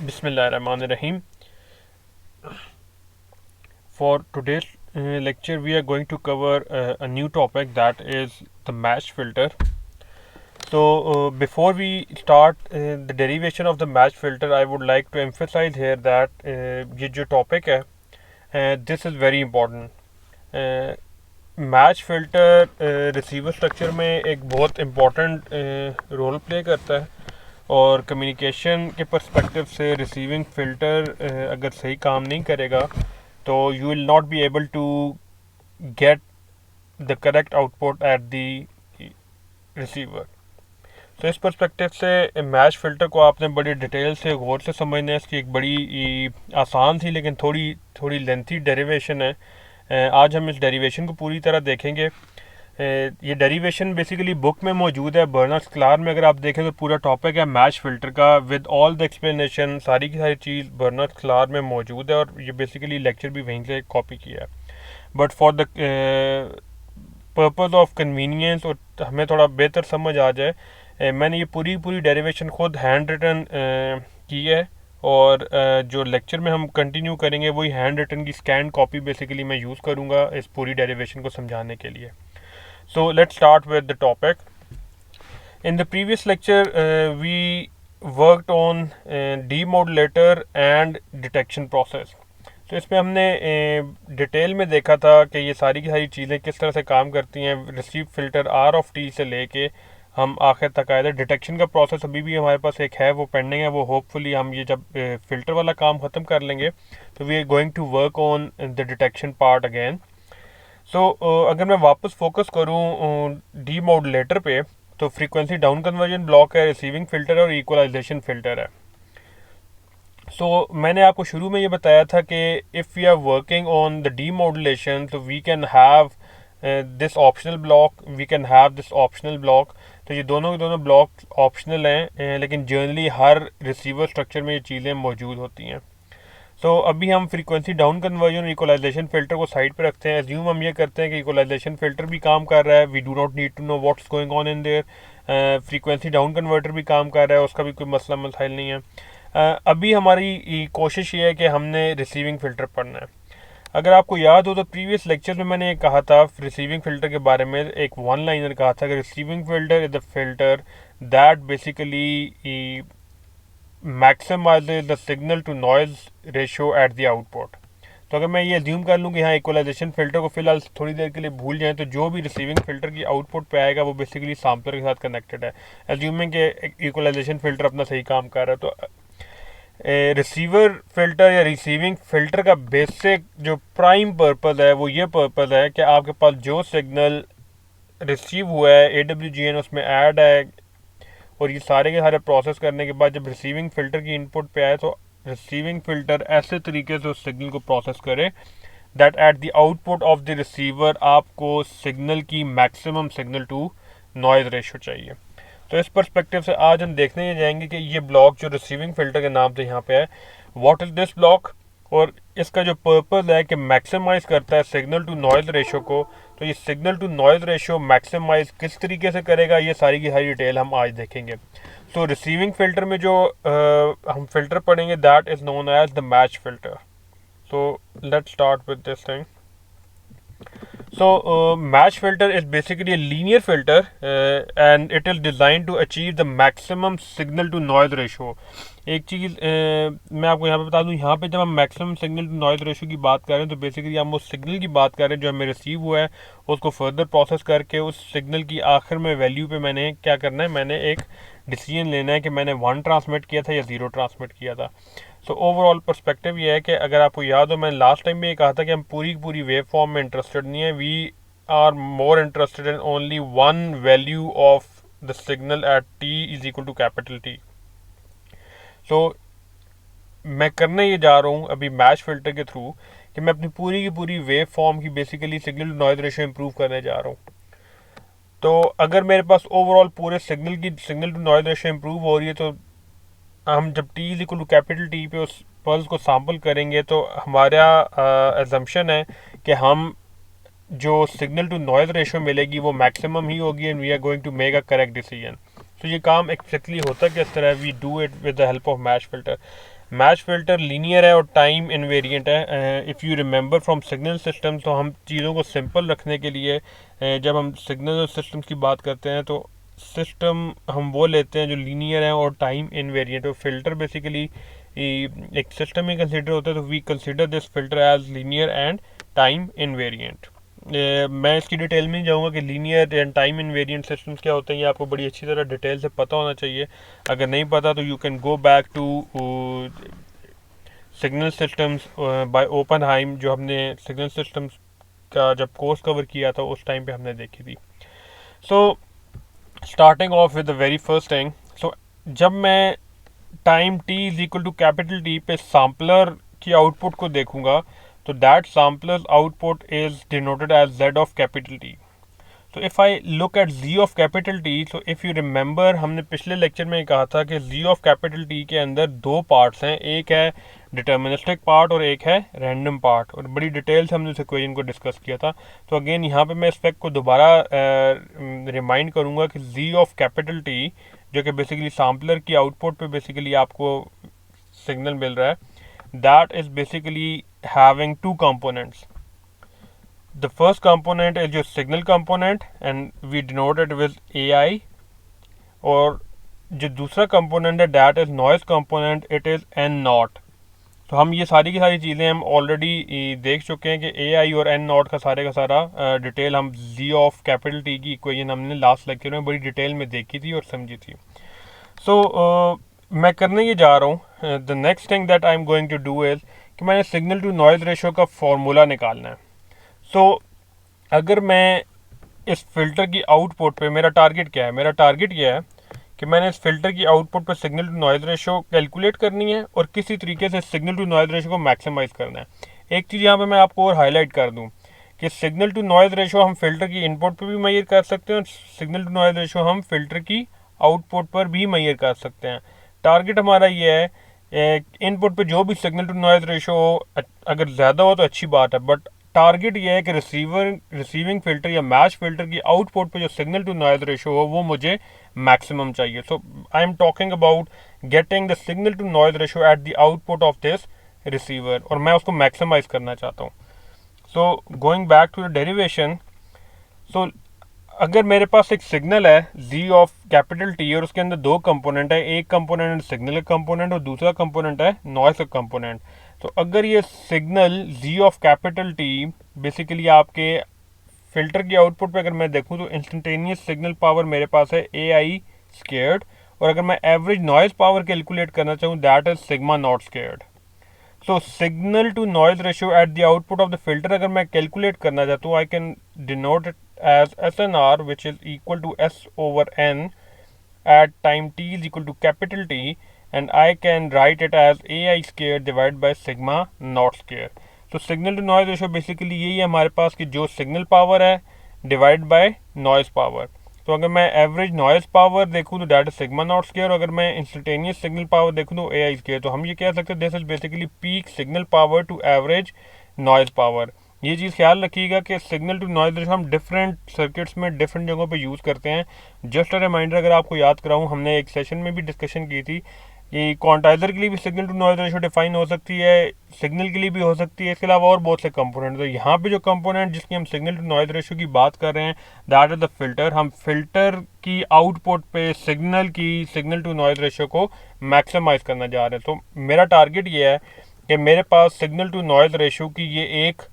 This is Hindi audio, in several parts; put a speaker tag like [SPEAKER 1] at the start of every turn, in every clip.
[SPEAKER 1] Bismillahirrahmanirrahim. For today's lecture, we are going to cover a new topic, that is the match filter. So, before we start the derivation of the match filter, I would like to emphasize here that ये जो topic है, this is very important. Match filter receiver structure में एक बहुत इम्पॉर्टेंट रोल प्ले करता है, और कम्युनिकेशन के पर्सपेक्टिव से रिसीविंग फ़िल्टर अगर सही काम नहीं करेगा तो you will not be able to get the correct output at the receiver. तो इस पर्सपेक्टिव से मैच फ़िल्टर को आपने बड़ी डिटेल से गौर से समझना है. इसकी एक बड़ी आसान सी लेकिन थोड़ी लेंथी डेरिवेशन है. आज हम इस डेरिवेशन को पूरी तरह देखेंगे. ये डेरिवेशन बेसिकली बुक में मौजूद है. बर्नर्स क्लार में अगर आप देखें तो पूरा टॉपिक है मैच फ़िल्टर का विद ऑल द एक्सप्लेनेशन. सारी की सारी चीज़ बर्नर्स क्लार में मौजूद है, और ये बेसिकली लेक्चर भी वहीं से कॉपी किया है. But for the purpose of convenience, और हमें थोड़ा बेहतर समझ आ जाए, मैंने ये पूरी डेरिवेशन खुद हैंड रिटन की है, और जो लेक्चर में हम कंटिन्यू करेंगे वही हैंड रिटन की स्कैन कॉपी बेसिकली मैं यूज़ करूँगा इस पूरी डेरिवेशन को समझाने के लिए. So let's start with the topic. In the previous lecture, we worked on demodulator and detection process. तो इसमें हमने डिटेल में देखा था कि ये सारी की सारी चीज़ें किस तरह से काम करती हैं. Receive filter R of T से लेके हम आखिर तक आए थे. डिटेक्शन का प्रोसेस अभी भी हमारे पास एक है, वो पेंडिंग है. वो होपफुली हम ये जब फ़िल्टर वाला काम ख़त्म कर लेंगे तो we are going to work on the detection part again. So अगर मैं वापस फोकस करूँ डी मॉड्यूलेटर पे, तो फ्रीक्वेंसी डाउन कन्वर्जन ब्लॉक है, रिसीविंग फ़िल्टर है और इक्वलाइजेशन फ़िल्टर है. सो मैंने आपको शुरू में ये बताया था कि if we are working on the demodulation तो we can have this optional block, we can have this optional block. तो ये दोनों के दोनों ब्लॉक ऑप्शनल हैं, लेकिन जनरली हर रिसीवर स्ट्रक्चर में ये चीज़ें मौजूद होती हैं. तो अभी हम फ्रीक्वेंसी डाउन कन्वर्जन और इक्वलाइजेशन फ़िल्टर को साइड पे रखते हैं. एज्यूम हम ये करते हैं कि इक्वलाइजेशन फ़िल्टर भी काम कर रहा है. We do not need to know what's going on in there. Frequency down converter भी काम कर रहा है, उसका भी कोई मसला मसाइल नहीं है. अभी हमारी कोशिश ये है कि हमने रिसीविंग फ़िल्टर पढ़ना है. अगर आपको याद हो तो प्रीवियस लेक्चर में मैंने कहा था रिसीविंग फ़िल्टर के बारे में, एक वन लाइनर कहा था कि receiving filter is the filter that basically maximizes the signal to noise ratio at the output. तो अगर मैं ये एज्यूम कर लूँ कि यहाँ इक्वलाइजेशन फ़िल्टर को फिलहाल थोड़ी देर के लिए भूल जाएं, तो जो भी रिसीविंग फ़िल्टर की आउटपुट पे आएगा वो बेसिकली सैम्पलर के साथ कनेक्टेड है. एज्यूमिंग कि इक्वलाइजेशन फ़िल्टर अपना सही काम कर रहा है, तो रिसीवर फ़िल्टर या रिसीविंग फ़िल्टर का बेसिक जो प्राइम पर्पज़ है वो ये पर्पज़ है कि आपके पास जो सिग्नल रिसीव हुआ है AWGN उसमें ऐड है, और ये सारे के सारे प्रोसेस करने के बाद जब रिसीविंग फ़िल्टर की इनपुट पे आए तो रिसीविंग फ़िल्टर ऐसे तरीके से उस सिग्नल को प्रोसेस करे that at the output of the receiver आपको सिग्नल की maximum signal to noise ratio चाहिए. तो इस पर्सपेक्टिव से आज हम देखने जाएंगे कि ये ब्लॉक जो रिसीविंग फ़िल्टर के नाम से यहाँ पे है, व्हाट इज़ दिस ब्लॉक, और इसका जो पर्पज़ है कि मैक्सिमाइज़ करता है सिग्नल टू नॉइज़ रेशो को. तो ये signal to noise ratio maximise किस तरीके से करेगा, ये सारी की सारी डिटेल हम आज देखेंगे. तो रिसीविंग फ़िल्टर में जो हम फ़िल्टर पढ़ेंगे that is known as the match filter. So let's start with this thing. So match filter is basically a linear filter and it is designed to achieve the maximum signal to noise ratio. एक चीज़ मैं आपको यहाँ पे बता दूँ, यहाँ पे जब हम maximum signal to noise ratio की बात कर रहे हैं तो बेसिकली हम उस सिग्नल की बात कर रहे हैं जो हमें रिसीव हुआ है, उसको फर्दर प्रोसेस करके उस सिग्नल की आखिर में वैल्यू पे मैंने क्या करना है, मैंने एक डिसीजन लेना है कि मैंने 1 ट्रांसमिट किया था या 0 ट्रांसमिट किया था. सो ओवरऑल पर्सपेक्टिव ये है कि अगर आपको याद हो, मैंने लास्ट टाइम में ये कहा था कि हम पूरी वेव फॉर्म में इंटरेस्टेड नहीं है. We are more interested in only one value of the signal at t is equal to capital T. So मैं करने ये जा रहा हूँ अभी मैच फ़िल्टर के थ्रू कि मैं अपनी पूरी की पूरी वेव फॉर्म की basically signal to noise ratio improve करने जा रहा हूँ. तो अगर मेरे पास ओवरऑल पूरे signal to noise ratio improve हो रही है, तो हम जब T is equal to capital T पे उस पल्स को सैम्पल करेंगे तो हमारा एजम्पशन है कि हम जो सिग्नल टू नॉइज़ रेशो मिलेगी वो मैक्सिमम ही होगी and we are going to make a correct decision. तो ये काम एक्जैक्टली होता है किस तरह, we do it with the help of match filter. Match filter linear है और टाइम इनवेरिएंट है। If you remember from signal system, तो हम चीज़ों को सिंपल रखने के लिए जब हम सिग्नल सिस्टम की बात करते हैं तो सिस्टम हम वो लेते हैं जो लीनियर है और टाइम इनवेरिएंट। और फिल्टर बेसिकली एक सिस्टम ही कंसिडर होता है, तो we consider this filter as linear and time invariant. मैं इसकी डिटेल में नहीं जाऊँगा कि linear and time invariant systems क्या होते हैं, ये आपको बड़ी अच्छी तरह डिटेल से पता होना चाहिए। अगर नहीं पता तो you can go back to signal systems by Oppenheim, जो हमने सिग्नल सिस्टम्स का जब कोर्स कवर किया था उस टाइम पे हमने देखी थी। So starting off with the very first thing, so जब मैं time t is equal to capital T पे सैम्पलर की आउटपुट को देखूंगा, तो that sampler output is denoted as z of capital T। तो if I look at z of capital T, so if you remember हमने पिछले लेक्चर में कहा था कि z ऑफ कैपिटल T के अंदर दो पार्ट्स हैं, एक है डिटर्मिनिस्टिक पार्ट और एक है रैंडम पार्ट, और बड़ी डिटेल से हमने उस इक्वेशन को डिस्कस किया था। तो अगेन यहाँ पे मैं इस फैक्ट को दोबारा रिमाइंड करूँगा कि z ऑफ कैपिटल T, जो कि बेसिकली सैम्पलर की आउटपुट पे बेसिकली आपको सिग्नल मिल रहा है, that is basically having two components. The first component is your signal component and we denote it with AI, और जो दूसरा component है that is noise component, it is N naught। तो हम ये सारी की सारी चीज़ें हम ऑलरेडी देख चुके हैं कि AI और N naught का सारा डिटेल हम Z ऑफ कैपिटल T की इक्वेशन हमने लास्ट लेक्चर में बड़ी डिटेल में देखी थी और समझी थी। सो मैं करने ये जा रहा हूँ, the next thing that I am going to do is कि मैंने सिग्नल टू नॉइज़ रेशो का फॉर्मूला निकालना है। सो अगर मैं इस फिल्टर की आउटपुट पे मेरा टारगेट क्या है कि मैंने इस फिल्टर की आउटपुट पे signal to noise ratio calculate करनी है और किसी तरीके से सिग्नल टू नॉइज़ रेशो को मैक्सिमाइज़ करना है। एक चीज़ यहाँ पे मैं आपको और हाईलाइट कर दूँ कि सिग्नल टू नॉइज़ रेशो हम फिल्टर की इनपुट पे भी मेजर कर सकते हैं और सिग्नल टू नॉइज़ रेशो हम फिल्टर की आउटपुट पर भी मेजर कर सकते हैं। टारगेट हमारा ये है, इनपुट पे जो भी सिग्नल टू नॉइज़ रेशो अगर ज़्यादा हो तो अच्छी बात है, बट टारगेट ये है कि रिसीविंग फिल्टर या मैच फिल्टर की आउटपुट पे जो सिग्नल टू नॉइज़ रेशो हो वो मुझे मैक्सिमम चाहिए। So I am talking about getting the signal to noise ratio at the output of this receiver, और मैं उसको मैक्सिमाइज करना चाहता हूँ। So going back to the derivation, so अगर मेरे पास एक सिग्नल है z ऑफ कैपिटल T और उसके अंदर दो कंपोनेंट है, एक कंपोनेंट सिग्नल का कंपोनेंट और दूसरा कंपोनेंट है नॉइस का कंपोनेंट। तो अगर ये signal z of capital T basically आपके फिल्टर की आउटपुट पे अगर मैं देखूं तो इंस्टेंटेनियस सिग्नल पावर मेरे पास है AI स्क्वायर्ड, और अगर मैं एवरेज नॉइज पावर कैलकुलेट करना चाहूँ that is sigma not squared. So signal to noise ratio at the output of the filter अगर मैं कैलकुलेट करना चाहता हूँ, I can denote it as SNR, which is equal to S over N at time t is equal to capital T, and I can write it as AI square divided by sigma naught square. So signal to noise ratio basically यही है हमारे पास कि जो सिग्नल पावर है डिवाइड बाय नॉइज पावर। तो अगर मैं एवरेज नॉइज पावर देखूँ तो that is sigma not square, और अगर मैं इंस्टेंटेनियस सिग्नल पावर देखूँ तो AI स्क्वायर। तो हम ये कह सकते हैं this is basically peak signal power to average noise power. ये चीज़ ख्याल रखिएगा कि सिग्नल टू नॉइज रेशो हम डिफरेंट सर्किट्स में डिफरेंट जगहों पे यूज़ करते हैं। जस्ट अ रिमाइंडर अगर आपको याद कराऊँ, हमने एक सेशन में भी डिस्कशन की थी कि क्वांटाइजर के लिए भी signal to noise ratio define हो सकती है, सिग्नल के लिए भी हो सकती है, इसके अलावा और बहुत से कंपोनेंट। तो यहाँ पे जो कंपोनेंट जिसकी हम सिग्नल टू नॉइज रेशो की बात कर रहे हैं दैट इज द फिल्टर। हम फिल्टर की आउटपुट पे सिग्नल टू नॉइज रेशो को मैक्सिमाइज करना जा रहे हैं। तो मेरा टारगेट ये है कि मेरे पास सिग्नल टू नॉइज रेशो की ये एक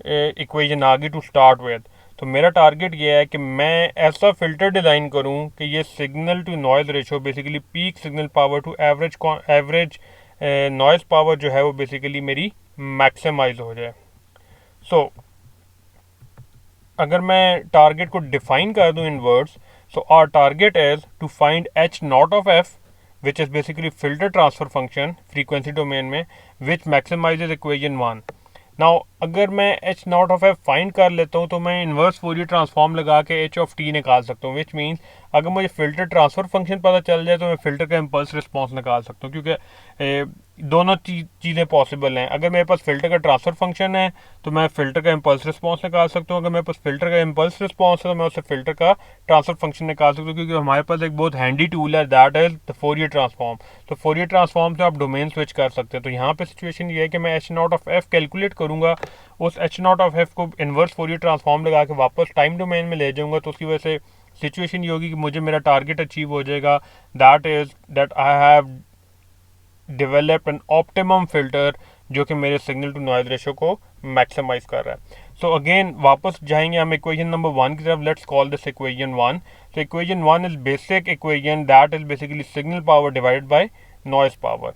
[SPEAKER 1] इक्वेशन आ गई टू स्टार्ट विद। तो मेरा टारगेट ये है कि मैं ऐसा फिल्टर डिज़ाइन करूं कि ये signal to noise ratio basically peak signal power to average noise power जो है वो बेसिकली मेरी मैक्सिमाइज हो जाए। सो अगर मैं टारगेट को डिफाइन कर दूं in words, so our target is to find h not of f which is basically filter transfer function frequency domain में विच मैक्सिमाइजेज इक्वेशन 1। नाउ अगर मैं h not of f find कर लेता हूँ तो मैं इन्वर्स फोरियर ट्रांसफॉर्म लगा के एच ऑफ टी निकाल सकता हूँ, विच मीन्स अगर मुझे फ़िल्टर ट्रांसफ़र फंक्शन पता चल जाए तो मैं फ़िल्टर का इम्पल्स रिस्पॉन्स निकाल सकता हूँ, क्योंकि दोनों चीज़ें पॉसिबल हैं। अगर मेरे पास फ़िल्टर का ट्रांसफ़र फंक्शन है तो मैं फ़िल्टर का इम्पल्स रिस्पॉन्स निकाल सकता हूँ, अगर मेरे पास फ़िल्टर का इम्पल्स रिस्पॉन्स है तो मैं उससे फ़िल्टर का ट्रांसफ़र फंक्शन निकाल सकता हूँ, क्योंकि हमारे पास एक बहुत हैंडी टूल है, that is the Fourier transform. तो फोरियर ट्रांसफॉर्म से आप डोमेन स्विच कर सकते हैं। तो यहाँ पे सिचुएशन ये है कि मैं h not of F calculate करूँगा, उस एच नॉट ऑफ एफ को इन्वर्स फोरियर ट्रांसफॉर्म लगा के वापस टाइम डोमेन में ले जाऊँगा, तो उसकी वजह से सिचुएशन ये होगी कि मुझे मेरा टारगेट अचीव हो जाएगा, that is that I have develop an optimum filter जो कि मेरे सिग्नल टू नॉइज रेशो को मैक्सिमाइज कर रहा है। सो अगेन वापस जाएंगे हम इक्वेशन नंबर 1 की तरफ। Let's call this equation 1। तो equation 1 is basic equation that is basically signal power divided by noise power.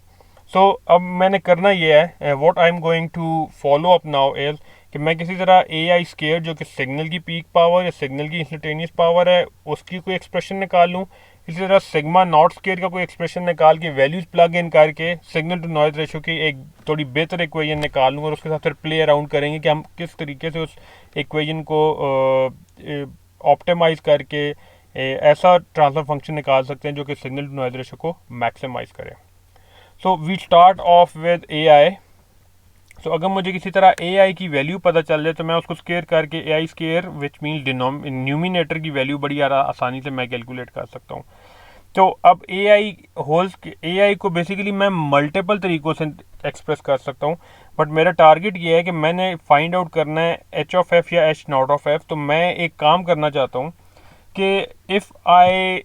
[SPEAKER 1] So अब मैंने करना ये है, what I am going to follow up now is कि मैं किसी तरह ए आई स्केयर जो कि सिग्नल की पीक पावर या सिग्नल की इंस्टेंटेनियस पावर है उसकी कोई एक्सप्रेशन निकाल लूँ। इसी तरह सिग्मा नॉट स्केयर का कोई एक्सप्रेशन निकाल के वैल्यूज प्लग इन करके सिग्नल टू नॉइज रेशो की एक थोड़ी बेहतर इक्वेशन निकाल लूँ, और उसके साथ फिर प्ले अराउंड करेंगे कि हम किस तरीके से उस इक्वेशन को ऑप्टिमाइज करके ऐसा ट्रांसफर फंक्शन निकाल सकते हैं जो कि सिग्नल टू नॉइज रेशो को मैक्सिमाइज करे। So we start off with a i. So अगर मुझे किसी तरह ए आई की वैल्यू पता चल जाए तो मैं उसको स्केयर करके a i square which means numerator की वैल्यू बड़ी आसानी से मैं कैलकुलेट कर सकता हूँ। तो अब ए आई को बेसिकली मैं मल्टीपल तरीक़ों से एक्सप्रेस कर सकता हूँ, बट मेरा टारगेट ये है कि मैंने फाइंड आउट करना है एच ऑफ एफ या एच नॉट ऑफ एफ। तो मैं एक काम करना चाहता हूँ कि if I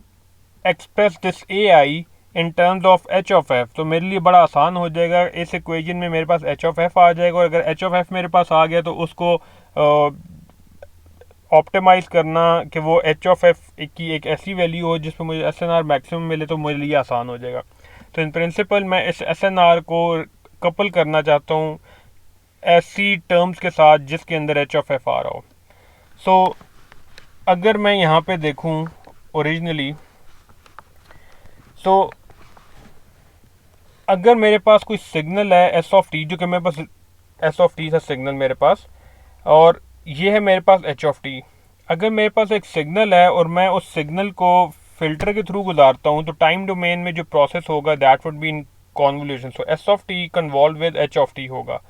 [SPEAKER 1] express this A I in terms of H of F तो मेरे लिए बड़ा आसान हो जाएगा। इस इक्वेशन में मेरे पास एच ऑफ एफ आ जाएगा, और अगर एच ऑफ एफ मेरे पास आ गया तो उसको ऑप्टिमाइज करना कि वो एच ऑफ एफ की एक ऐसी वैल्यू हो जिस पर मुझे एस एन आर मैक्सिमम मिले तो मेरे लिए आसान हो जाएगा। तो इन प्रिंसिपल मैं इस एस एन आर को कपल करना चाहता हूँ ऐसी टर्म्स के साथ जिसके अंदर एच ऑफ एफ आ रहा हो। सो अगर मैं यहाँ पे देखूँ ओरिजिनली, सो अगर मेरे पास कोई सिग्नल है एस ऑफ टी, जो कि मेरे पास एस ऑफ टी था सिग्नल मेरे पास, और ये है मेरे पास एच ऑफ टी। अगर मेरे पास एक सिग्नल है और मैं उस सिग्नल को फिल्टर के थ्रू गुजारता हूँ तो टाइम डोमेन में जो प्रोसेस होगा that would be in convolution. So S of T convolve with H of T होगा।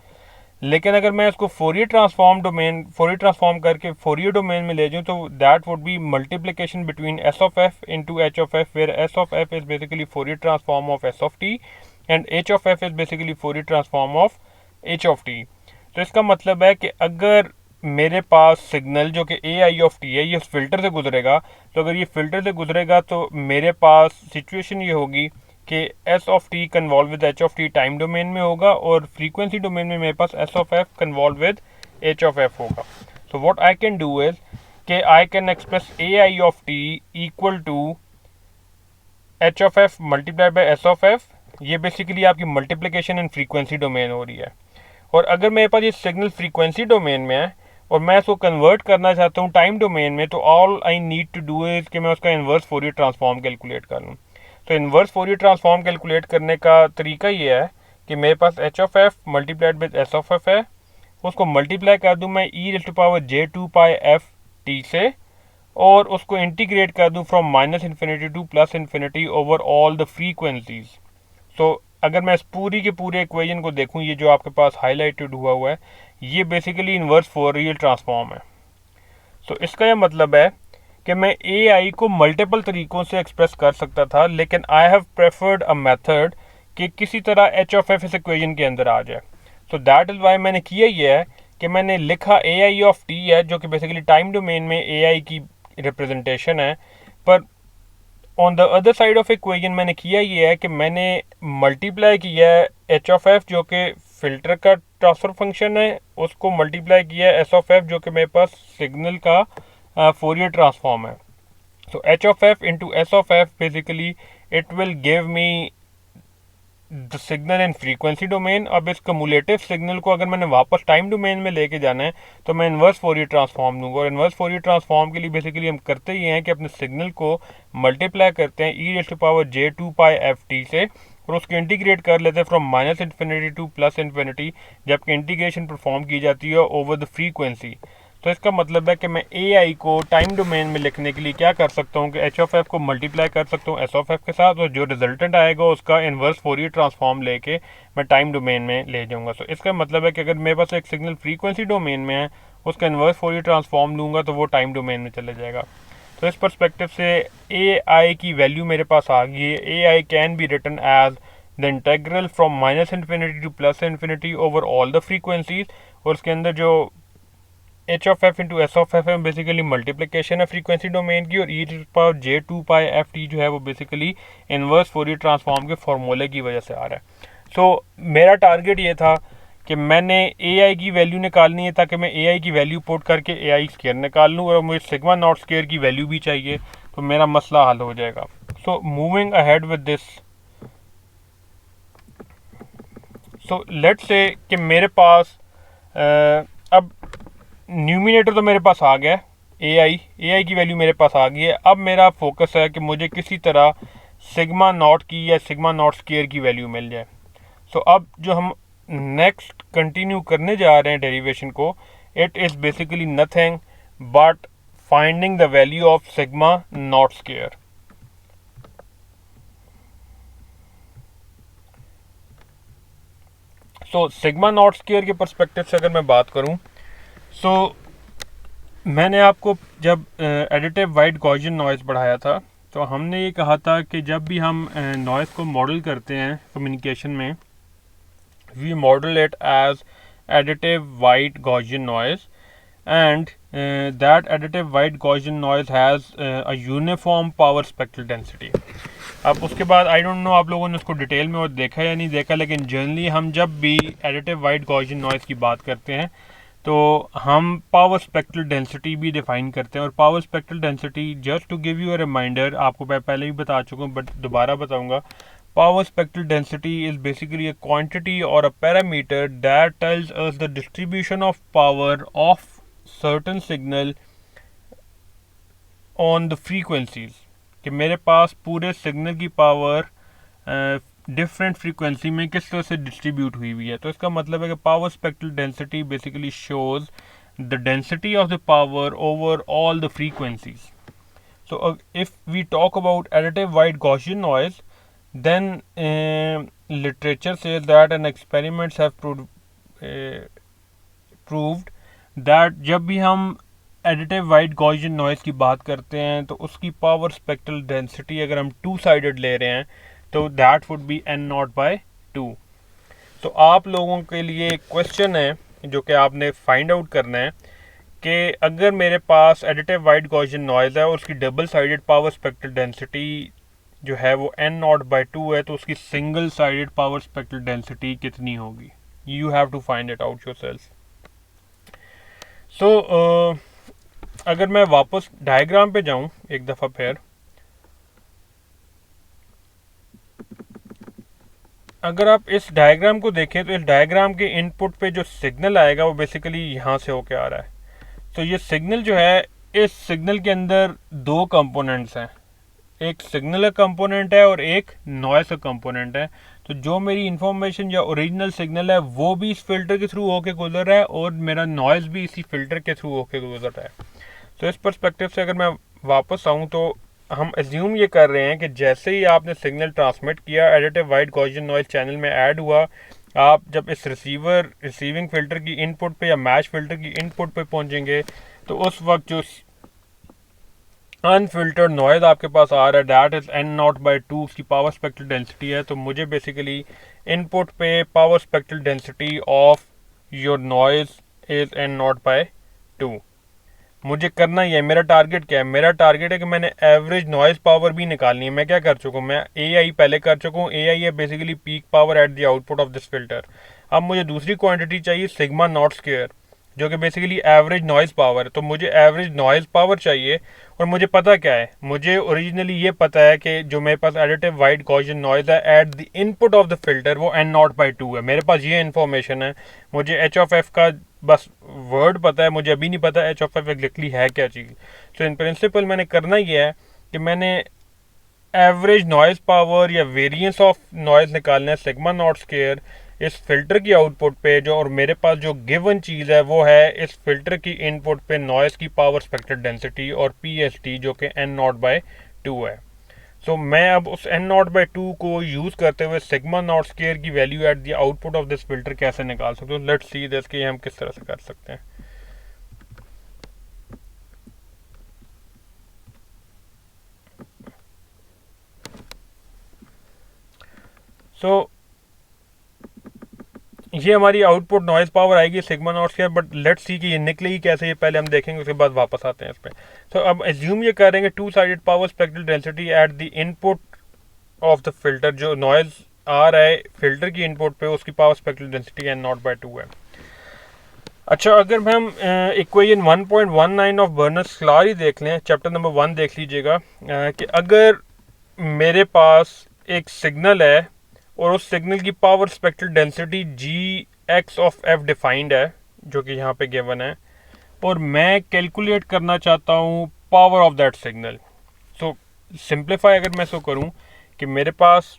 [SPEAKER 1] लेकिन अगर मैं इसको फोरियर ट्रांसफॉर्म करके फोरियर डोमेन में ले जाऊँ तो that would be multiplication between S of F into H of F, where S of F is basically Fourier transform of S of T and H of F is basically Fourier transform of H of T. तो इसका मतलब है कि अगर मेरे पास सिग्नल जो कि ए आई ऑफ टी है ये फिल्टर से गुजरेगा, तो अगर ये फिल्टर से गुजरेगा तो मेरे पास सिचुएशन ये होगी कि s of T convolve with H of t time domain में होगा, और फ्रीक्वेंसी डोमेन में मेरे पास s of f convolve with H of f होगा। तो what I can do is कि I can express a i of t equal to h of f multiply by s of f. ये बेसिकली आपकी मल्टीप्लिकेशन इन फ्रीक्वेंसी डोमेन हो रही है। और अगर मेरे पास ये सिग्नल फ्रीक्वेंसी डोमेन में है और मैं इसको कन्वर्ट करना चाहता हूँ टाइम डोमेन में, तो all I need to do is कि मैं उसका इन्वर्स फोरियर ट्रांसफॉर्म कैलकुलेट कर लूँ। तो इन्वर्स फोरियर ट्रांसफॉर्म कैलकुलेट करने का तरीका ये है कि मेरे पास h of f multiplied with s of f है, उसको मल्टीप्लाई कर दूँ मैं e raise to power J two pi F T से, और उसको इंटीग्रेट कर दूँ from minus infinity to plus infinity over all the frequencies. तो अगर मैं इस पूरी के पूरे इक्वेशन को देखूँ, ये जो आपके पास हाईलाइटेड हुआ है ये बेसिकली इन्वर्स फोरियर ट्रांसफॉर्म है। तो इसका यह मतलब है कि मैं ए आई को मल्टीपल तरीक़ों से एक्सप्रेस कर सकता था, लेकिन I have preferred a method कि किसी तरह एच ऑफ एफ इस इक्वेशन के अंदर आ जाए। तो दैट इज़ वाई मैंने किया ये है कि मैंने लिखा ए आई ऑफ टी है जो कि बेसिकली टाइम डोमेन में ए आई की रिप्रेजेंटेशन है, पर on the other side of equation मैंने किया ये है कि मैंने मल्टीप्लाई किया है एच ऑफ एफ जो कि फिल्टर का ट्रांसफर फंक्शन है, उसको मल्टीप्लाई किया है एस ऑफ एफ जो कि मेरे पास सिग्नल का फोरियर ट्रांसफॉर्म है। So H of F into s of F basically it will give me the signal in frequency domain. अब इस कम्युलेटिव सिग्नल को अगर मैंने वापस टाइम डोमेन में लेके जाना है तो मैं इन्वर्स फोरियर ट्रांसफॉर्म दूंगा, और इन्वर्स फोरियर ट्रांसफॉर्म के लिए बेसिकली हम करते ही हैं कि अपने सिग्नल को मल्टीप्लाई करते हैं E raise to power J two pi F T से, और उसको इंटीग्रेट कर लेते हैं from minus infinity to plus infinity, जबकि इंटीग्रेशन परफॉर्म की जाती है ओवर द फ्रीक्वेंसी। तो इसका मतलब है कि मैं ए आई को टाइम डोमेन में लिखने के लिए क्या कर सकता हूँ कि एच ऑफ एफ को मल्टीप्लाई कर सकता हूँ एस ऑफ एफ के साथ, और जो रिजल्टेंट आएगा उसका इन्वर्स फोरियर ट्रांसफॉर्म लेके मैं टाइम डोमेन में ले जाऊँगा। तो इसका मतलब है कि अगर मेरे पास एक सिग्नल फ्रीक्वेंसी डोमेन में है, उसका इन्वर्स फोरियर ट्रांसफॉर्म लूँगा तो वो टाइम डोमेन में चले जाएगा। तो इस परस्पेक्टिव से ए आई की वैल्यू मेरे पास आ गई है। A i can be written as the integral from minus infinity to plus infinity over all the frequencies, और उसके अंदर जो h of F into s of f है बेसिकली मल्टीप्लिकेशन है फ्रीक्वेंसी डोमेन की, और ई पावर जे टू पाई एफ टी जो है वो बेसिकली इनवर्स फोरियर ट्रांसफॉर्म के फॉर्मूले की वजह से आ रहा है। सो मेरा टारगेट ये था कि मैंने ए आई की वैल्यू निकालनी है ताकि मैं ए आई की वैल्यू पुट करके ए आई स्केयर निकाल लूँ, और मुझे सिग्मा नॉट स्केयर की वैल्यू भी चाहिए, तो मेरा मसला हल हो जाएगा। So moving ahead with this, so let's say कि मेरे पास अब न्यूमिनेटर तो मेरे पास आ गया है, ए आई की वैल्यू मेरे पास आ गई है। अब मेरा फोकस है कि मुझे किसी तरह सिग्मा नॉट की या सिग्मा नॉट स्केयर की वैल्यू मिल जाए। सो अब जो हम नेक्स्ट कंटिन्यू करने जा रहे हैं डेरिवेशन को, it is basically nothing but finding the value of sigma not square. So sigma not square के पर्सपेक्टिव से अगर मैं बात करूं, सो मैंने आपको जब एडिटिव वाइट गॉसियन नॉइज़ पढ़ाया था तो हमने ये कहा था कि जब भी हम नॉइज़ को मॉडल करते हैं कम्युनिकेशन में, we model it as additive white Gaussian noise, and that additive white Gaussian noise has a uniform power spectral density. अब उसके बाद आई डोंट नो आप लोगों ने उसको डिटेल में और देखा या नहीं देखा, लेकिन जनरली हम जब भी एडिटिव वाइट गॉसियन नॉइज़ की बात करते हैं तो हम पावर स्पेक्ट्रल डेंसिटी भी डिफाइन करते हैं। और power spectral density, just to give you a reminder, आपको मैं पहले भी बता चुका हूँ बट दोबारा बताऊंगा, power spectral density is basically a quantity और a parameter that tells us the distribution of power of certain signal on the frequencies, कि मेरे पास पूरे सिग्नल की पावर डिफरेंट फ्रीक्वेंसी में किस तरह से डिस्ट्रीब्यूट हुई है। तो इसका मतलब है कि power spectral density basically shows the density of the power over all the frequencies. So if we talk about additive white Gaussian noise, then literature says that an experiments have proved that जब भी हम एडिटिव वाइट गॉसियन नॉइज़ की बात करते हैं तो उसकी पावर स्पेक्ट्रल डेंसिटी अगर हम टू साइडेड ले रहे हैं तो that would be N not by two. तो आप लोगों के लिए क्वेश्चन है जो कि आपने फाइंड आउट करना है कि अगर मेरे पास एडिटिव वाइट गॉसियन नॉइज़ है और उसकी double sided power spectral density जो है वो एन नॉट बाई टू है, तो उसकी single sided power spectral density कितनी होगी? You have to find it out yourself. So अगर मैं वापस डायग्राम पे जाऊं एक दफ़ा फिर, अगर आप इस डायग्राम को देखें तो इस डायग्राम के इनपुट पे जो सिग्नल आएगा वो बेसिकली यहाँ से होके आ रहा है। तो ये सिग्नल जो है, इस सिग्नल के अंदर दो कंपोनेंट्स हैं, एक सिग्नल का कंपोनेंट है और एक नॉइस का कंपोनेंट है। तो जो मेरी इंफॉर्मेशन या ओरिजिनल सिग्नल है वो भी इस फिल्टर के थ्रू होके गुजर रहा है और मेरा नॉइस भी इसी फिल्टर के थ्रू होके गुजर रहा है। तो इस पर्सपेक्टिव से अगर मैं वापस आऊँ तो हम एज्यूम ये कर रहे हैं कि जैसे ही आपने सिग्नल ट्रांसमिट किया, additive white Gaussian noise channel में ऐड हुआ, आप जब इस रिसीविंग फिल्टर की इनपुट पे या मैच फिल्टर की इनपुट पे पहुंचेंगे तो उस वक्त जो अनफिल्टर्ड नॉइज आपके पास आ रहा है that is N not by to, उसकी पावर स्पेक्ट्रल डेंसिटी है। तो मुझे बेसिकली इनपुट पे power spectral density of your noise is N not by to. मुझे करना ही है, मेरा टारगेट क्या है? मेरा टारगेट है कि मैंने एवरेज नॉइज पावर भी निकालनी है। मैं क्या कर चुका हूँ, मैं ए आई पहले कर चुका हूँ। ए आई है basically peak power eight the output of this filter. अब मुझे दूसरी क्वांटिटी चाहिए सिग्मा नॉट स्क्वायर, जो कि बेसिकली एवरेज नॉइज पावर है। तो मुझे एवरेज नॉइज पावर चाहिए और मुझे पता क्या है, मुझे ओरिजिनली ये पता है कि जो मेरे पास एडिटिव वाइट गॉसियन नॉइज है at the input of the filter वो एन नॉट बाई टू है। मेरे पास ये इन्फॉर्मेशन है। मुझे एच ऑफ एफ का बस वर्ड पता है, मुझे अभी नहीं पता एच ऑफ एफ एग्जैक्टली है क्या चीज़। तो इन प्रिंसिपल मैंने करना ही है कि मैंने एवरेज नॉइज पावर या वेरिएंस ऑफ नॉइज निकालना है सिग्मा नॉट स्क्वायर इस फिल्टर की आउटपुट पे जो, और मेरे पास जो गिवन चीज़ है वो है इस फिल्टर की इनपुट पे नॉइज की पावर स्पेक्ट्रल डेंसिटी और पी जो कि एन नॉट बाय 2 है। सो मैं अब उस एन नॉट बाई 2 को यूज़ करते हुए सिग्मा नॉट स्क्वायर की value eight the output of this filter कैसे निकाल सकते हो। लेट्स सी दिस कि हम किस तरह से कर सकते हैं। सो ये हमारी आउटपुट नॉइज पावर आएगी sigma not square, but let's see कि ये निकलेगी कैसे, ये पहले हम देखेंगे, उसके बाद वापस आते हैं इस पर। तो अब एज्यूम ये करेंगे two sided power spectral density at the input of the filter, जो नॉइज आ रहा है फिल्टर की इनपुट पे उसकी power spectral density N not by 2 है। अच्छा, अगर हम इक्वेशन 1.19 ऑफ बर्नर्स-क्लार ही देख लें, चैप्टर नंबर 1 देख लीजिएगा, कि अगर मेरे पास एक सिग्नल है और उस सिग्नल की power spectral density G X of F defined है जो कि यहाँ पे गिवन है, और मैं कैलकुलेट करना चाहता हूँ power of that signal. So simplify अगर मैं इसको करूँ कि मेरे पास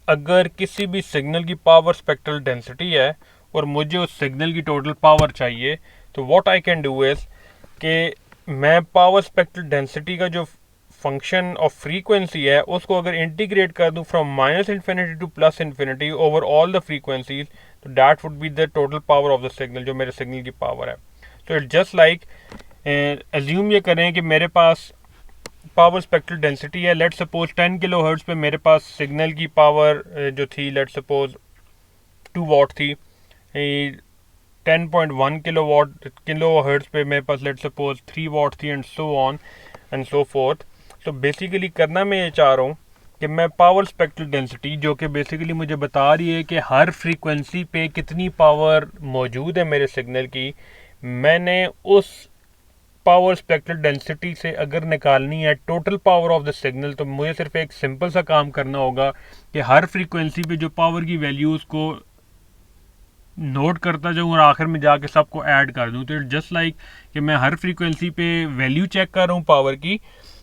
[SPEAKER 1] अगर किसी भी सिग्नल की पावर स्पेक्ट्रल डेंसिटी है और मुझे उस सिग्नल की टोटल पावर चाहिए, तो what I can do is कि मैं पावर स्पेक्ट्रल डेंसिटी का जो फंक्शन ऑफ फ्रीक्वेंसी है उसको अगर इंटीग्रेट कर दूं from minus infinity to plus infinity over all the frequencies, तो that would be the total power of the signal, जो मेरे सिग्नल की पावर है। तो इट जस्ट लाइक एज्यूम ये करें कि मेरे पास पावर स्पेक्ट्रल डेंसिटी है, लेट सपोज 10 किलो हर्ट्ज पे मेरे पास सिग्नल की पावर जो थी लेट सपोज 2 वॉट थी, 10.1 किलो हर्ट्ज पे मेरे पास लेट सपोज 3 वॉट थी, and so on and so fourth. तो बेसिकली करना मैं ये चाह रहा हूँ कि मैं पावर स्पेक्ट्रल डेंसिटी जो कि बेसिकली मुझे बता रही है कि हर फ्रीक्वेंसी पे कितनी पावर मौजूद है मेरे सिग्नल की, मैंने उस पावर स्पेक्ट्रल डेंसिटी से अगर निकालनी है total power of the signal, तो मुझे सिर्फ एक सिंपल सा काम करना होगा कि हर फ्रीक्वेंसी पे जो पावर की वैल्यूज़ को नोट करता जाऊँ और आखिर में जाके सबको ऐड कर दूँ। तो इट जस्ट लाइक कि मैं हर फ्रीक्वेंसी पे वैल्यू चेक कर रहा हूँ पावर की,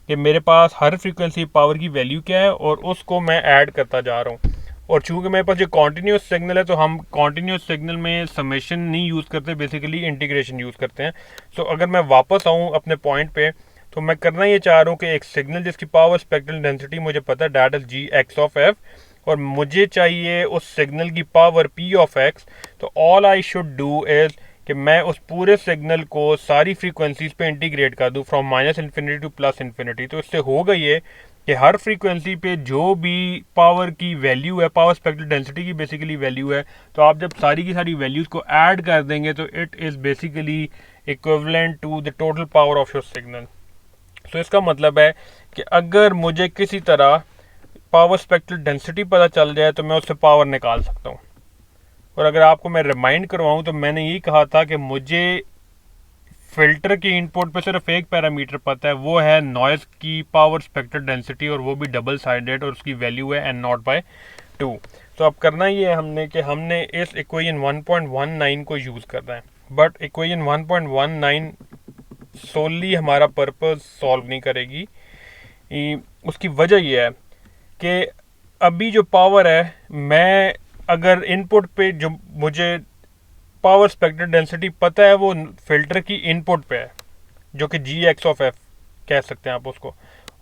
[SPEAKER 1] कि मेरे पास हर फ्रीक्वेंसी पावर की वैल्यू क्या है और उसको मैं ऐड करता जा रहा हूँ। और चूंकि मेरे पास ये कॉन्टीन्यूस सिग्नल है तो हम कॉन्टीन्यूस सिग्नल में समेशन नहीं यूज़ करते, बेसिकली इंटीग्रेशन यूज़ करते हैं। सो अगर मैं वापस आऊँ अपने पॉइंट पे, तो मैं करना ये चाह रहा हूँ कि एक सिग्नल जिसकी पावर स्पेक्ट्रल डेंसिटी मुझे पता है that is G X of F, और मुझे चाहिए उस सिग्नल की पावर पी ऑफ एक्स। तो all I should do is कि मैं उस पूरे सिग्नल को सारी फ्रीक्वेंसीज पे इंटीग्रेट कर दूँ from minus infinity to plus infinity. तो इससे होगा ये कि हर फ्रीक्वेंसी पे जो भी पावर की वैल्यू है, पावर स्पेक्ट्रल डेंसिटी की बेसिकली वैल्यू है, तो आप जब सारी की सारी वैल्यूज़ को ऐड कर देंगे तो it is basically equivalent to the total power of your signal. तो इसका मतलब है कि अगर मुझे किसी तरह पावर स्पेक्ट्रल डेंसिटी पता चल जाए तो मैं उससे पावर निकाल सकता हूँ। और अगर आपको मैं रिमाइंड करवाऊँ तो मैंने यही कहा था कि मुझे फिल्टर की इनपुट पे सिर्फ एक पैरामीटर पता है, वो है नॉइज़ की पावर स्पेक्ट्रल डेंसिटी, और वो भी डबल साइडेड, और उसकी वैल्यू है एन नॉट बाय 2। तो अब करना ये है हमने कि हमने इस इक्वेशन 1.19 को यूज़ करना है, बट इक्वेशन 1.19 सोली हमारा पर्पस सॉल्व नहीं करेगी। उसकी वजह यह है कि अभी जो पावर है, मैं अगर इनपुट पे जो मुझे पावर स्पेक्ट्रल डेंसिटी पता है वो फिल्टर की इनपुट पे है, जो कि जी एक्स ऑफ एफ कह सकते हैं आप उसको,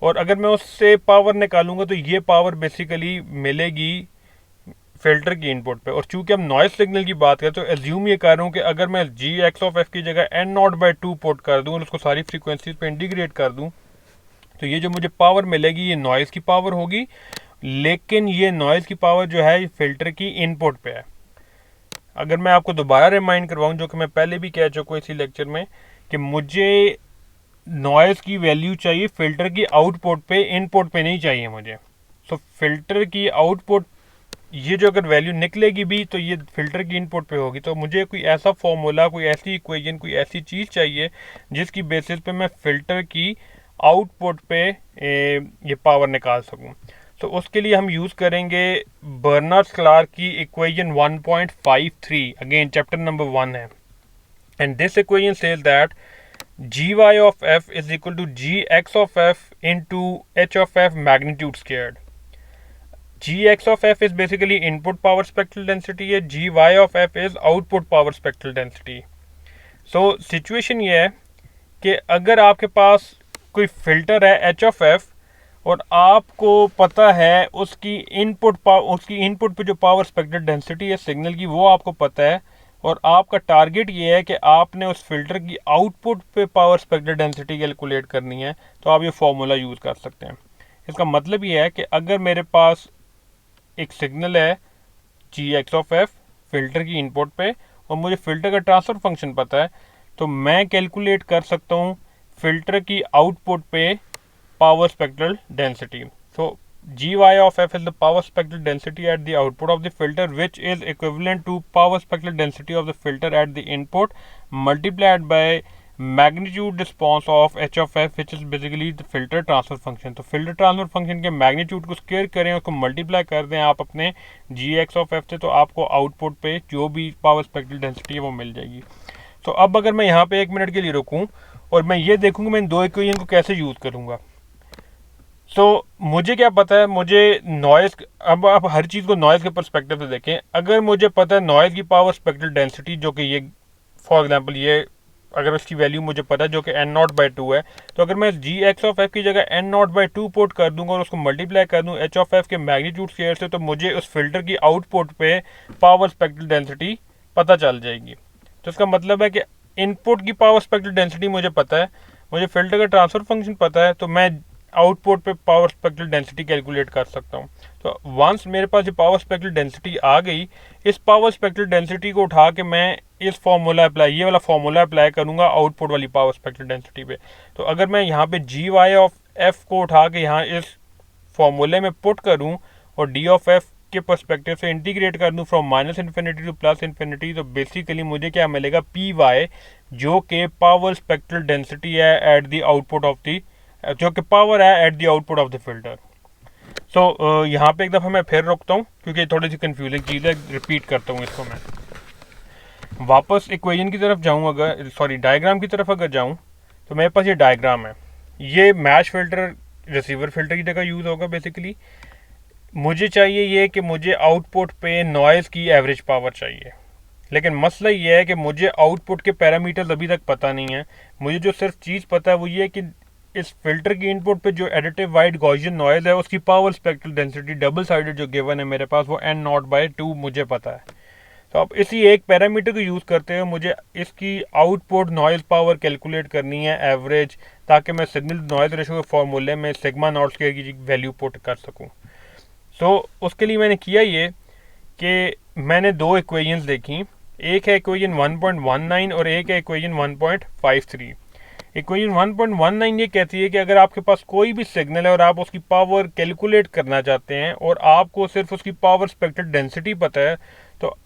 [SPEAKER 1] और अगर मैं उससे पावर निकालूंगा तो ये पावर बेसिकली मिलेगी फिल्टर की इनपुट पे। और चूंकि हम नॉइज सिग्नल की बात करें तो एज्यूम ये कर रहा हूँ कि अगर मैं जी एक्स ऑफ एफ की जगह एन नॉट बाई 2 पुट कर दूँ और उसको सारी फ्रीक्वेंसीज पे इंटीग्रेट कर दूँ, तो ये जो मुझे पावर मिलेगी ये नॉइज़ की पावर होगी, लेकिन ये नॉइज़ की पावर जो है फिल्टर की इनपुट पे है। अगर मैं आपको दोबारा रिमाइंड करवाऊँ, जो कि मैं पहले भी कह चुका हूँ इसी लेक्चर में, कि मुझे नॉइज़ की वैल्यू चाहिए फिल्टर की आउटपुट पे, इनपुट पे नहीं चाहिए मुझे। सो फिल्टर की आउटपुट ये जो अगर वैल्यू निकलेगी भी तो ये फिल्टर की इनपुट पे होगी। तो मुझे कोई ऐसा फॉर्मूला, कोई ऐसी इक्वेशन, कोई ऐसी चीज़ चाहिए जिसकी बेसिस पे मैं फिल्टर की आउटपुट पे ये पावर निकाल सकूं। तो उसके लिए हम यूज़ करेंगे बर्नर्स-क्लार्क की इक्वेशन 1.53, अगेन चैप्टर नंबर 1 है, and this equation says that gy of f is equal to gx of f into h of f magnitude squared. Gx of f is basically input power spectral density है, gy of f is output power spectral density. So situation ये है कि अगर आपके पास कोई फिल्टर है h of f और आपको पता है उसकी इनपुट पे जो पावर स्पेक्ट्रल डेंसिटी है सिग्नल की वो आपको पता है, और आपका टारगेट ये है कि आपने उस फिल्टर की आउटपुट पे पावर स्पेक्ट्रल डेंसिटी कैलकुलेट करनी है, तो आप ये फॉर्मूला यूज़ कर सकते हैं. इसका मतलब ये है कि अगर मेरे पास एक सिग्नल है जी एक्स ऑफ एफ फिल्टर की इनपुट पे और मुझे फिल्टर का ट्रांसफर फंक्शन पता है, तो मैं कैलकुलेट कर सकता हूँ फिल्टर की आउटपुट पे power spectral density. So gy of f is the power spectral density at the output of the filter, which is equivalent to power spectral density of the filter at the input multiplied by magnitude response of h of f, which is basically the filter transfer function. तो filter transfer function के magnitude को स्क्वायर करें, उसको मल्टीप्लाई कर दें आप अपने gx of f से, तो आपको आउटपुट पे जो भी पावर स्पेक्ट्रल डेंसिटी है वो मिल जाएगी. तो अब अगर मैं यहाँ पे 1 मिनट के लिए रुकूँ और मैं ये देखूँ मैं इन दो इक्वेशन को कैसे यूज़ करूँगा. मुझे क्या पता है, मुझे नॉइज़, अब आप हर चीज़ को नॉइज़ के पर्सपेक्टिव से देखें. अगर मुझे पता है नॉइज़ की पावर स्पेक्ट्रल डेंसिटी जो कि ये फॉर एग्जांपल ये अगर इसकी वैल्यू मुझे पता है जो कि n नॉट बाई 2 है, तो अगर मैं जी एक्स ऑफ एफ की जगह n नॉट बाई 2 पुट कर दूंगा और उसको मल्टीप्लाई कर दूँ h ऑफ एफ के मैग्नीट्यूड स्क्वायर से, तो मुझे उस फिल्टर की आउटपुट पे पावर स्पेक्ट्रल डेंसिटी पता चल जाएगी. तो इसका मतलब है कि इनपुट की पावर स्पेक्ट्रल डेंसिटी मुझे पता है, मुझे फिल्टर का ट्रांसफर फंक्शन पता है, तो मैं आउटपुट पे पावर स्पेक्ट्रल डेंसिटी कैलकुलेट कर सकता हूँ. तो वंस मेरे पास ये पावर स्पेक्ट्रल डेंसिटी आ गई, इस पावर स्पेक्ट्रल डेंसिटी को उठा के मैं इस फॉर्मूला अप्लाई, ये वाला फॉर्मूला अप्लाई करूँगा आउटपुट वाली पावर स्पेक्ट्रल डेंसिटी पे. तो अगर मैं यहाँ पे जी वाई ऑफ एफ को उठा के यहाँ इस फॉर्मूले में पुट करूँ और डी ऑफ एफ के पर्सपेक्टिव से इंटीग्रेट कर दूँ from minus infinity to plus infinity, तो बेसिकली मुझे क्या मिलेगा, पी वाई, जो कि पावर स्पेक्ट्रल डेंसिटी है at the output of the, जो कि पावर है at the output of the filter. So यहाँ पे एक दफ़ा मैं फिर रुकता हूँ क्योंकि थोड़ी सी कंफ्यूजिंग चीज़ है, रिपीट करता हूँ इसको. मैं वापस इक्वेशन की तरफ जाऊँ, अगर सॉरी डायग्राम की तरफ अगर जाऊँ, तो मेरे पास ये डायग्राम है. ये मैच फिल्टर रिसीवर फिल्टर की जगह यूज़ होगा. बेसिकली मुझे चाहिए ये कि मुझे आउटपुट पे नॉइज़ की एवरेज पावर चाहिए, लेकिन मसला ये है कि मुझे आउटपुट के पैरामीटर्स अभी तक पता नहीं है. मुझे जो सिर्फ चीज़ पता है वो ये कि इस फिल्टर की इनपुट पे जो एडिटिव वाइड गॉसियन नॉइज़ है उसकी power spectral density double sided जो गिवन है मेरे पास वो n नॉट बाई 2 मुझे पता है. तो अब इसी एक पैरामीटर को यूज़ करते हुए मुझे इसकी आउटपुट नॉइज़ पावर कैलकुलेट करनी है एवरेज, ताकि मैं सिग्नल नॉइज़ रेशो के फॉर्मूले में सिग्मा नॉट स्क्वायर की वैल्यू पुट कर सकूँ. सो उसके लिए मैंने किया ये कि मैंने दो इक्वेशंस देखी. एक है इक्वेशन 1.19 और एक है इक्वेशन 1.53. इक्वेशन 1.19 ये कहती है कि अगर आपके पास कोई भी सिग्नल है और आप उसकी पावर कैलकुलेट करना चाहते हैं और आपको सिर्फ उसकी पावर स्पेक्ट्रल डेंसिटी पता है, तो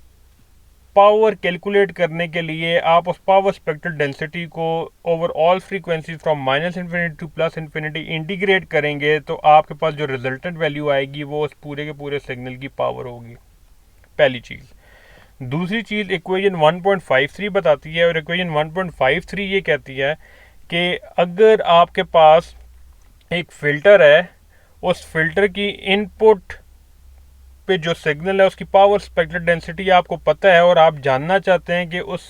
[SPEAKER 1] पावर कैलकुलेट करने के लिए आप उस पावर स्पेक्ट्रल डेंसिटी को over all frequency from minus infinity to plus infinity integrate करेंगे, तो आपके पास जो रिजल्टेंट वैल्यू आएगी वो उस पूरे के पूरे सिग्नल की पावर होगी. पहली चीज़. दूसरी चीज़ इक्वेशन 1.53 बताती है, और इक्वेशन 1.53 ये कहती है कि अगर आपके पास एक फ़िल्टर है, उस फिल्टर की इनपुट पे जो सिग्नल है उसकी पावर स्पेक्ट्रल डेंसिटी आपको पता है और आप जानना चाहते हैं कि उस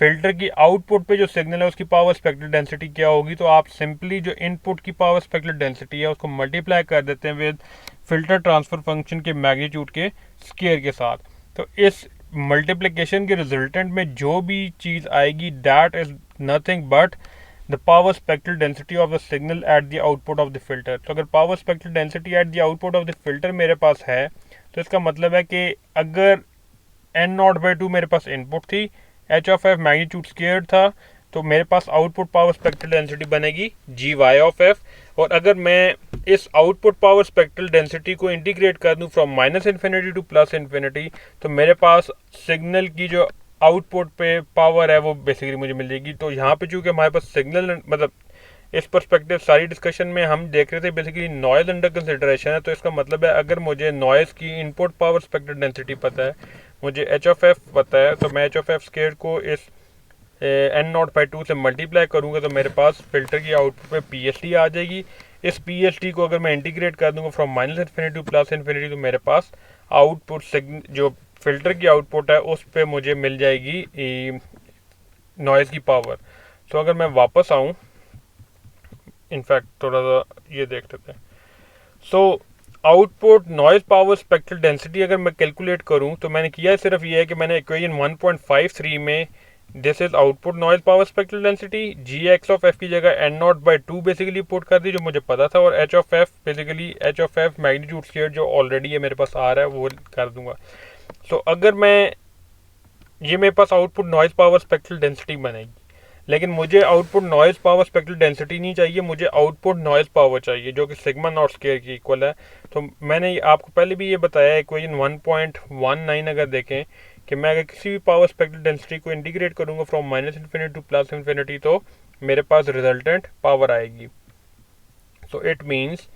[SPEAKER 1] फिल्टर की आउटपुट पे जो सिग्नल है उसकी पावर स्पेक्ट्रल डेंसिटी क्या होगी, तो आप सिंपली जो इनपुट की पावर स्पेक्ट्रल डेंसिटी है उसको मल्टीप्लाई कर देते हैं विद फिल्टर ट्रांसफर फंक्शन के मैग्नीट्यूड के स्क्वायर के साथ. तो इस मल्टीप्लिकेशन के रिजल्टेंट में जो भी चीज़ आएगी that is nothing but the power spectral density of the signal eight the output of the filter. तो अगर power spectral density at the output of the filter मेरे पास है, तो इसका मतलब है कि अगर n नॉट बाई 2 मेरे पास इनपुट थी, h of f magnitude square था, तो मेरे पास आउटपुट पावर स्पेक्ट्रल डेंसिटी बनेगी जी वाई ऑफ f. और अगर मैं इस आउटपुट पावर स्पेक्ट्रल डेंसिटी को इंटीग्रेट कर दूं from minus infinity to plus infinity, तो मेरे पास सिग्नल की जो आउटपुट पे पावर है वो बेसिकली मुझे मिल जाएगी. तो यहाँ पे चूँकि हमारे पास सिग्नल मतलब इस पर्सपेक्टिव सारी डिस्कशन में हम देख रहे थे बेसिकली नॉइज़ अंडर कंसिडरेशन है, तो इसका मतलब है अगर मुझे नॉइज़ की इनपुट पावर स्पेक्ट्रल डेंसिटी पता है, मुझे एच ऑफ एफ पता है, तो मैं एच ऑफ एफ स्क्वायर को इस n नॉट बाई 2 से मल्टीप्लाई करूँगा, तो मेरे पास फिल्टर की आउटपुट पे पी एस टी आ जाएगी. इस पी एच डी को अगर मैं इंटीग्रेट कर दूंगा from minus infinity to plus infinity, तो मेरे पास आउटपुट जो फिल्टर की आउटपुट है उस पर मुझे मिल जाएगी नॉइज़ की पावर। तो अगर मैं वापस आऊँ, इनफैक्ट थोड़ा सा ये देख लेते हैं। So output noise power spectral density अगर मैं कैलकुलेट करूं, तो मैंने किया सिर्फ ये है कि मैंने इक्वेशन 1.53 में this is output noise power spectral density G X of F की जगह N not by two basically put कर दी जो मुझे पता था, और H of F basically H of F magnitude square जो ऑलरेडी है मेरे पास आ रहा है वो कर दूंगा। सो अगर मैं ये मेरे पास output noise power spectral density बनेगी, लेकिन मुझे output noise power spectral density नहीं चाहिए, मुझे आउटपुट नॉइज़ पावर चाहिए जो कि सिग्मा नॉट स्क्वायर की इक्वल है। तो मैंने आपको पहले भी ये बताया इक्वेशन 1.19 अगर देखें कि मैं अगर किसी भी पावर स्पेक्ट्रल डेंसिटी को इंटीग्रेट करूंगा from minus infinity to plus infinity, तो मेरे पास रिजल्टेंट पावर आएगी। सो इट मीन्स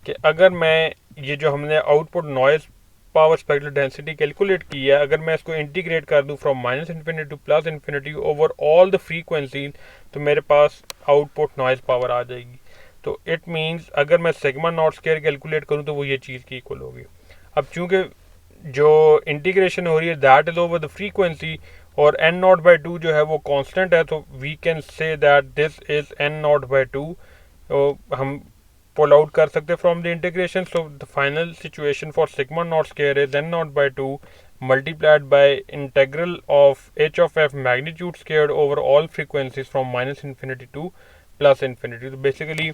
[SPEAKER 1] कि अगर मैं ये जो हमने output noise power spectral density calculate की है, अगर मैं इसको इंटीग्रेट कर दूं from minus infinity to plus infinity over all the frequency, तो मेरे पास आउटपुट नॉइज़ पावर आ जाएगी। तो इट मीन्स अगर मैं सिग्मा नॉट स्क्वायर कैलकुलेट करूं तो वो ये चीज़ की इक्वल होगी। अब चूंकि जो इंटीग्रेशन हो रही है that is over the frequency और एन नॉट बाई टू जो है वो कांस्टेंट है, तो we can say that this is N not by two. हम pull out कर सकते from the integration. So the final situation for sigma not square is N not by two multiplied by integral of H of F magnitude squared over all frequencies from minus infinity to plus infinity. तो बेसिकली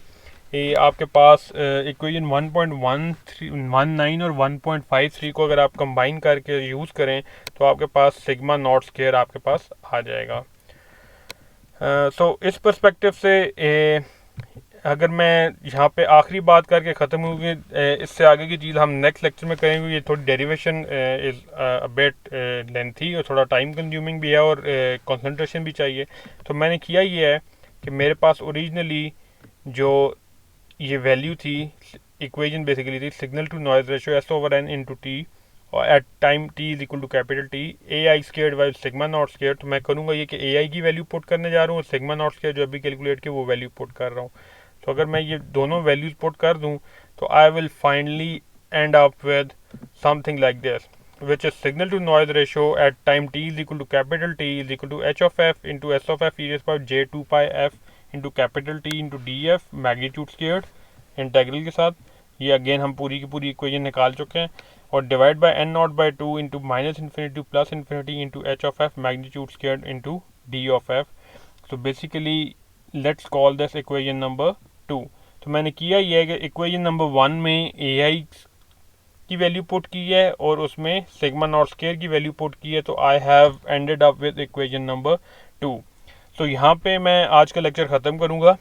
[SPEAKER 1] ये आपके पास इक्वेशन 1.19 और 1.53 को अगर आप कंबाइन करके यूज़ करें तो आपके पास सिग्मा नॉट स्क्वायर आपके पास आ जाएगा। सो इस पर्सपेक्टिव से अगर मैं यहाँ पे आखिरी बात करके ख़त्म होगी, इससे आगे की चीज़ हम नेक्स्ट लेक्चर में करेंगे। ये थोड़ी derivation is a bit lengthy और थोड़ा टाइम कंज्यूमिंग भी है और कंसंट्रेशन भी चाहिए। तो मैंने किया ये है कि मेरे पास ओरिजिनली जो ये वैल्यू थी, इक्वेशन बेसिकली थी signal to noise ratio s over n into t और at time t is equal to capital T a i squared by sigma not square. तो मैं करूँगा ये कि ए आई की वैल्यू पुट करने जा रहा हूँ और सिग्मा नॉट स्क्वायर जो अभी कैलकुलेट की वो वैल्यू पुट कर रहा हूँ। तो अगर मैं ये दोनों वैल्यूज पुट कर दूं तो I will finally and up with something like this which is signal to noise ratio at time t is equal to capital T is equal to h of f into s of f e raised by j 2 pi f into capital T into df magnitude squared integral के साथ। ये अगेन हम पूरी की पूरी इक्वेशन निकाल चुके हैं और divide by N not by two into minus infinity plus infinity into H of F magnitude squared into D of F. So basically let's call this equation number 2। तो मैंने किया ये है कि इक्वेशन नंबर 1 में ए आई की वैल्यू पुट की है और उसमें सिग्मा नॉट स्क्वायर की वैल्यू पुट की है, तो I have ended up with equation number 2। तो यहाँ पे मैं आज का लेक्चर ख़त्म करूँगा।